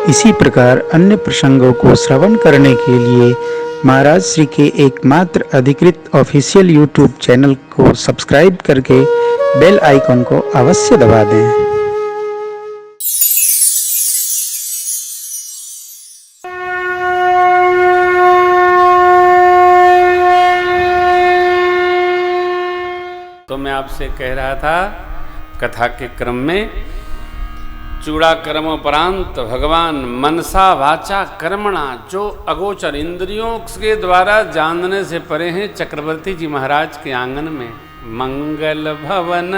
इसी प्रकार अन्य प्रसंगों को श्रवण करने के लिए महाराज श्री के एकमात्र अधिकृत ऑफिशियल यूट्यूब चैनल को सब्सक्राइब करके बेल आइकन को अवश्य दबा दें। तो मैं आपसे कह रहा था कथा के क्रम में, चूड़ाकर्मोपरांत भगवान मनसा वाचा कर्मणा, जो अगोचर इंद्रियों के द्वारा जानने से परे हैं, चक्रवर्ती जी महाराज के आंगन में मंगल भवन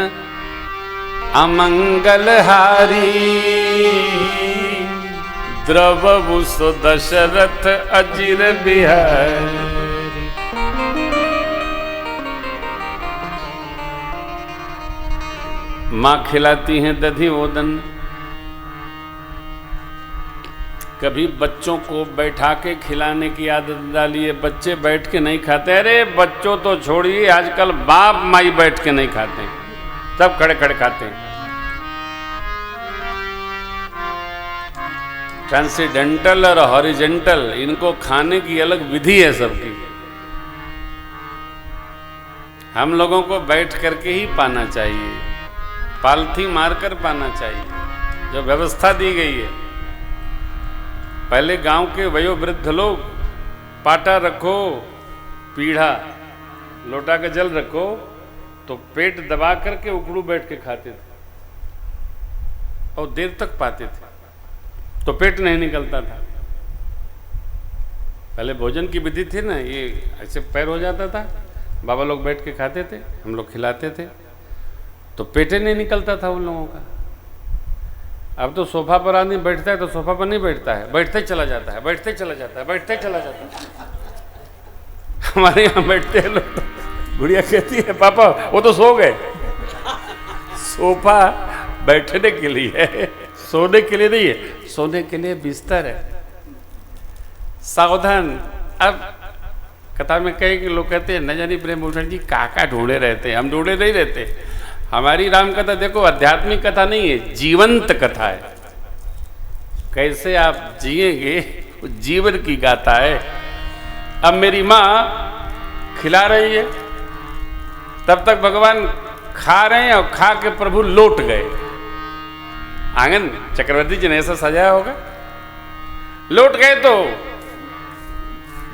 अमंगलहारी, द्रवभु दशरथ अजिर बिहारी। माँ खिलाती हैं दधी ओदन। कभी बच्चों को बैठा के खिलाने की आदत डाली है, बच्चे बैठ के नहीं खाते। अरे बच्चों तो छोड़िए, आजकल बाप माई बैठ के नहीं खाते, सब खड़े खड़े खाते हैं। ट्रांसेंडेंटल और हॉरिजेंटल, इनको खाने की अलग विधि है सबकी। हम लोगों को बैठ करके ही पाना चाहिए, पालथी मारकर पाना चाहिए, जो व्यवस्था दी गई है। पहले गांव के वयोवृद्ध लोग पाटा रखो, पीढ़ा, लोटा का जल रखो, तो पेट दबा करके उकड़ू बैठ के खाते थे और देर तक पाते थे, तो पेट नहीं निकलता था। पहले भोजन की विधि थी ना, ये ऐसे पैर हो जाता था, बाबा लोग बैठ के खाते थे, हम लोग खिलाते थे, तो पेटे नहीं निकलता था उन लोगों का। अब तो सोफा पर आदमी बैठता है तो सोफा पर नहीं बैठता है, बैठते चला जाता है, बैठते चला जाता है, बैठते चला जाता है। हमारे यहाँ बैठते हैं लोग, तो गुड़िया कहती है पापा वो तो सो गए। सोफा बैठने के लिए है, सोने के लिए नहीं है, सोने के लिए बिस्तर है। सावधान। अब कथा में कहे कि लोग कहते हैं न जानी ब्रह्मभूषण जी काका ढूंढे रहते हैं, हम ढूंढे नहीं रहते। हमारी राम कथा देखो आध्यात्मिक कथा नहीं है, जीवंत कथा है। कैसे आप जिएंगे जीवन की गाथा है। अब मेरी माँ खिला रही है, तब तक भगवान खा रहे हैं और खा के प्रभु लौट गए। आंगन चक्रवर्ती जी ने ऐसा सजाया होगा, लौट गए तो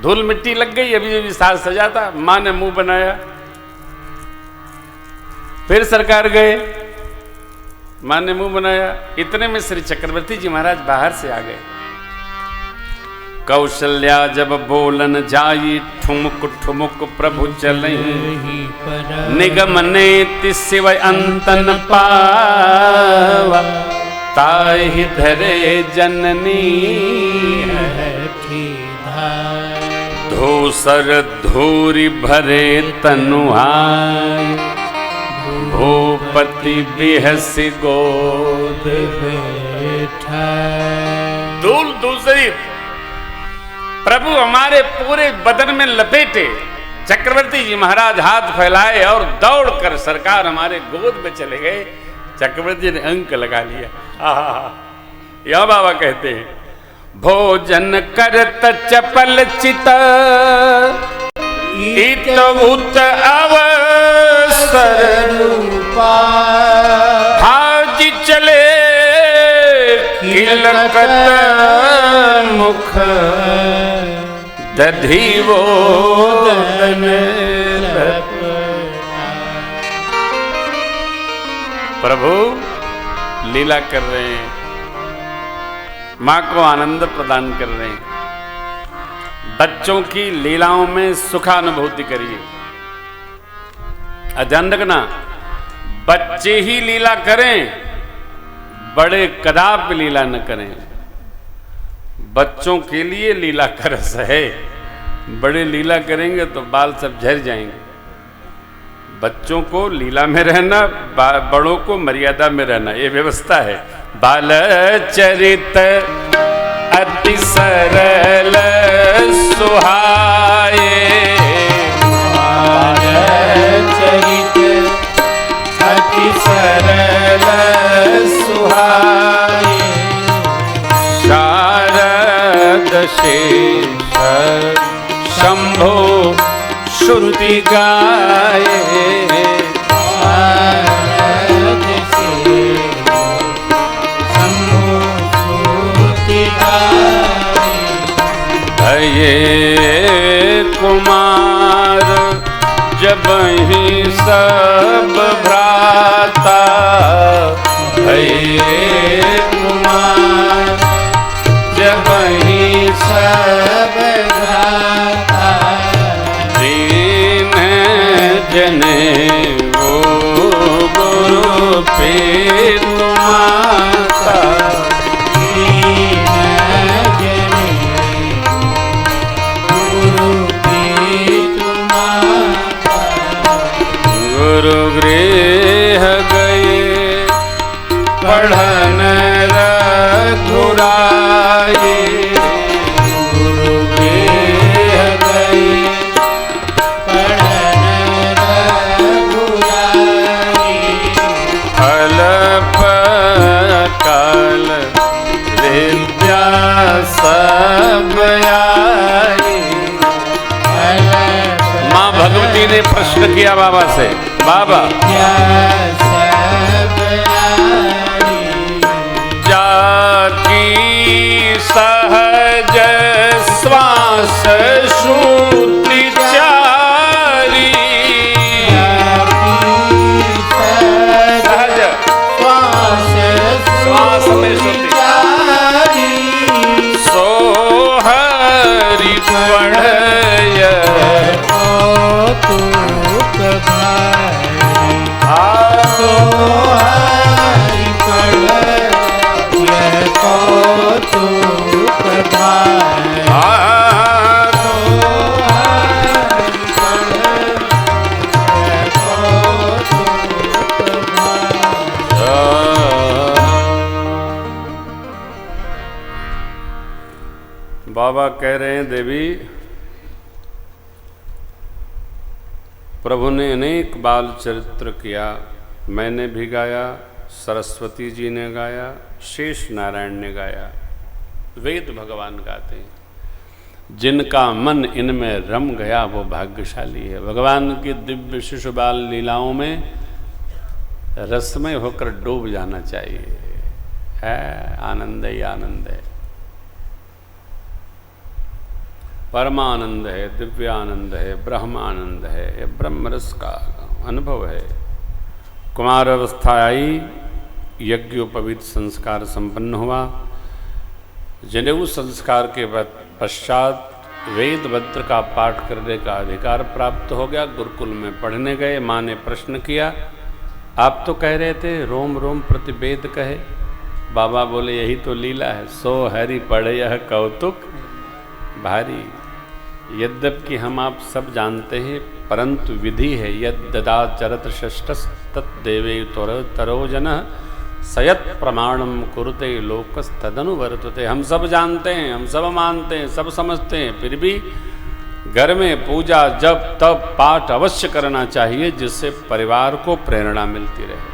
धूल मिट्टी लग गई। अभी अभी साज सजा था, माँ ने मुंह बनाया, फिर सरकार गए, मां ने मुंह बनाया। इतने में श्री चक्रवर्ती जी महाराज बाहर से आ गए। कौशल्या जब बोलन जाई, ठुमुक ठुमुक प्रभु चलहि, निगम नेति शिव अंतन पावा, ताहि धरे जननी धूसर धूरी भरे तनुहाय, भूपति बिहसी गोद बैठा। धूल दूसरी प्रभु हमारे पूरे बदन में लपेटे। चक्रवर्ती जी महाराज हाथ फैलाए और दौड़कर सरकार हमारे गोद में चले गए। चक्रवर्ती जी ने अंक लगा लिया। यह बाबा कहते हैं, भोजन करत चपल चित इत उत अवसर रूपा, हाज चले किलकत मुख, दधी वोदन प्रभु लीला कर रहे हैं, माँ को आनंद प्रदान कर रहे हैं। बच्चों की लीलाओं में सुखानुभूति करिए। ध्यान रखना, बच्चे ही लीला करें, बड़े कदाप लीला न करें। बच्चों के लिए लीला का रस है, बड़े लीला करेंगे तो बाल सब झड़ जाएंगे। बच्चों को लीला में रहना, बड़ों को मर्यादा में रहना, ये व्यवस्था है। बाल चरित अति सरल सुहाए, बाल चरित अति सरल सुहाए, शेष शंभो श्रुति गाये भये कुमार जब ही सब भ्राता भये कुमार जब ही सब भ्राता दीन जने वो गुरु पीत माता गुरु गृह गए पढ़न रघुराई गुरु गृह गए पढ़न रघुराई अल्प काल विद्या सब आई। माँ भगवती ने प्रश्न किया बाबा से, बाबा जाकी सहज श्वास श्रुति चारी सहज श्वास में श्रुति सो हरि पढ़य बाबा कह रहे हैं देवी प्रभु ने अनेक बाल चरित्र किया, मैंने भी गाया, सरस्वती जी ने गाया, शेष नारायण ने गाया, वेद भगवान गाते हैं। जिनका मन इनमें रम गया वो भाग्यशाली है। भगवान की दिव्य शिशु बाल लीलाओं में रसमय होकर डूब जाना चाहिए। है आनंद ही आनंद है, परमानंद है, दिव्यानंद है, ब्रह्मानंद है, ये ब्रह्म रस का अनुभव है। कुमार अवस्था आई, यज्ञोपवीत संस्कार संपन्न हुआ। जनेऊ संस्कार के पश्चात वेद मंत्र का पाठ करने का अधिकार प्राप्त हो गया। गुरुकुल में पढ़ने गए। माँ ने प्रश्न किया, आप तो कह रहे थे रोम रोम प्रति वेद कहे। बाबा बोले यही तो लीला है, सो हरि पढ़े यह कौतुक भारी। यद्यपि हम आप सब जानते हैं, परंतु विधि है यद ददाचरत षष्ठस तत्देवे तरोजन सयत प्रमाणम कुरुते लोकस तदनुवर्तते। हम सब जानते हैं, हम सब मानते हैं, सब समझते हैं, फिर भी घर में पूजा जप तप पाठ अवश्य करना चाहिए, जिससे परिवार को प्रेरणा मिलती रहे,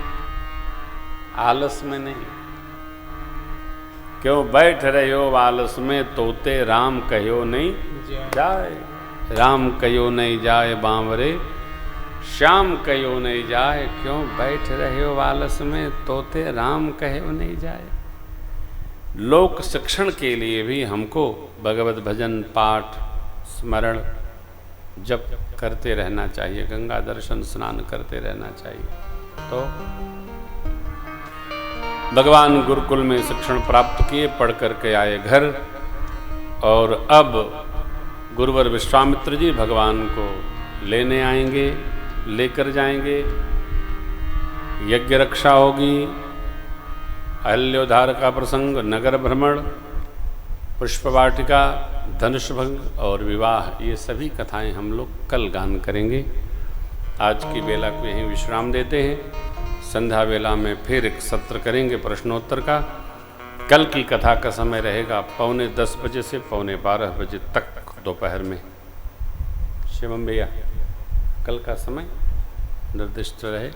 आलस में नहीं। क्यों बैठ रहे हो आलस में, तोते राम कहो नहीं जाए, राम कहो नहीं जाए बांवरे, श्याम कहो नहीं जाए। क्यों बैठ रहे हो आलस में, तोते राम कहो नहीं जाए। लोक शिक्षण के लिए भी हमको भगवत भजन पाठ स्मरण जप करते रहना चाहिए, गंगा दर्शन स्नान करते रहना चाहिए। तो भगवान गुरुकुल में शिक्षण प्राप्त किए, पढ़ करके आए घर। और अब गुरुवर विश्वामित्र जी भगवान को लेने आएंगे, लेकर जाएंगे। यज्ञ रक्षा होगी, अहल्योद्धार का प्रसंग, नगर भ्रमण, पुष्पवाटिका, धनुष भंग और विवाह, ये सभी कथाएं हम लोग कल गान करेंगे। आज की बेला को यहीं विश्राम देते हैं। संध्या बेला में फिर एक सत्र करेंगे प्रश्नोत्तर का। कल की कथा का समय रहेगा 9:45 बजे से 12:15 बजे तक दोपहर में। शिवम भैया कल का समय निर्दिष्ट रहे।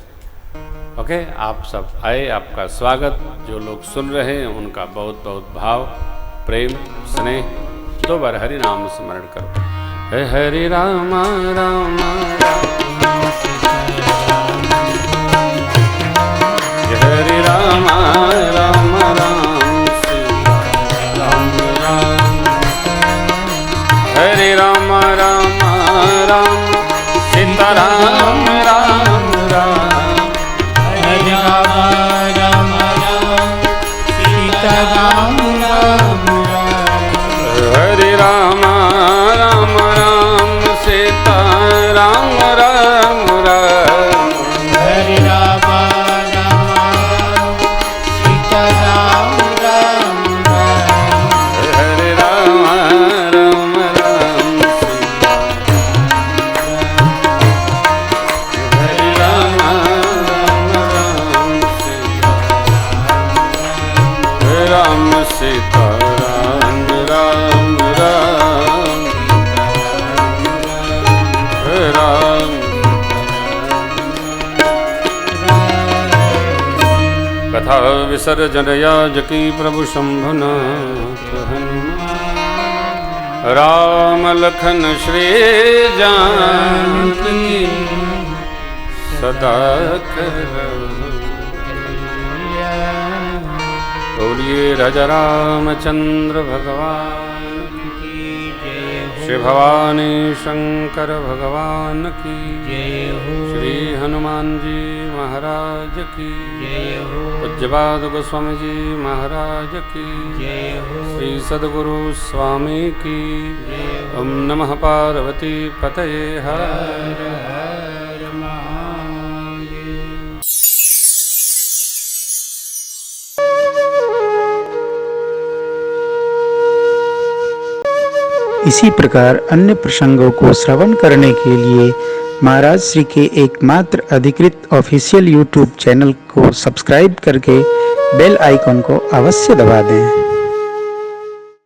ओके, आप सब आए, आपका स्वागत। जो लोग सुन रहे हैं उनका बहुत बहुत भाव, प्रेम, स्नेह 2 बार हरि नाम स्मरण करो। हे हरि राम राम हरि राम राम राम राम राम हरि राम राम राम सीता राम राम राम हरि राम राम राम सीता राम राम राम हरि राम राम राम सीता राम राम राम हरि राम राम राम सीता राम राम राम हरे राम राम राम सीता हरे राम राम राम सीता राम सीता राम राम राम राम कथा विसर्जन याजकी प्रभु शंभुनाथ हनुमान राम लखन श्री जानकी सदा बोलिए राजा रामचंद्र भगवान की जय हो श्री भवानी शंकर भगवान की जय हो श्री हनुमान जी महाराज की जय हो पूज्यपाद गोस्वामी जी महाराज की जय हो श्री सद्गुरु स्वामी की जय हो ओम नमः पार्वती पतये हर हर हर महादेव। इसी प्रकार अन्य प्रसंगों को श्रवण करने के लिए महाराज श्री के एकमात्र अधिकृत ऑफिशियल यूट्यूब चैनल को सब्सक्राइब करके बेल आइकन को अवश्य दबा दें।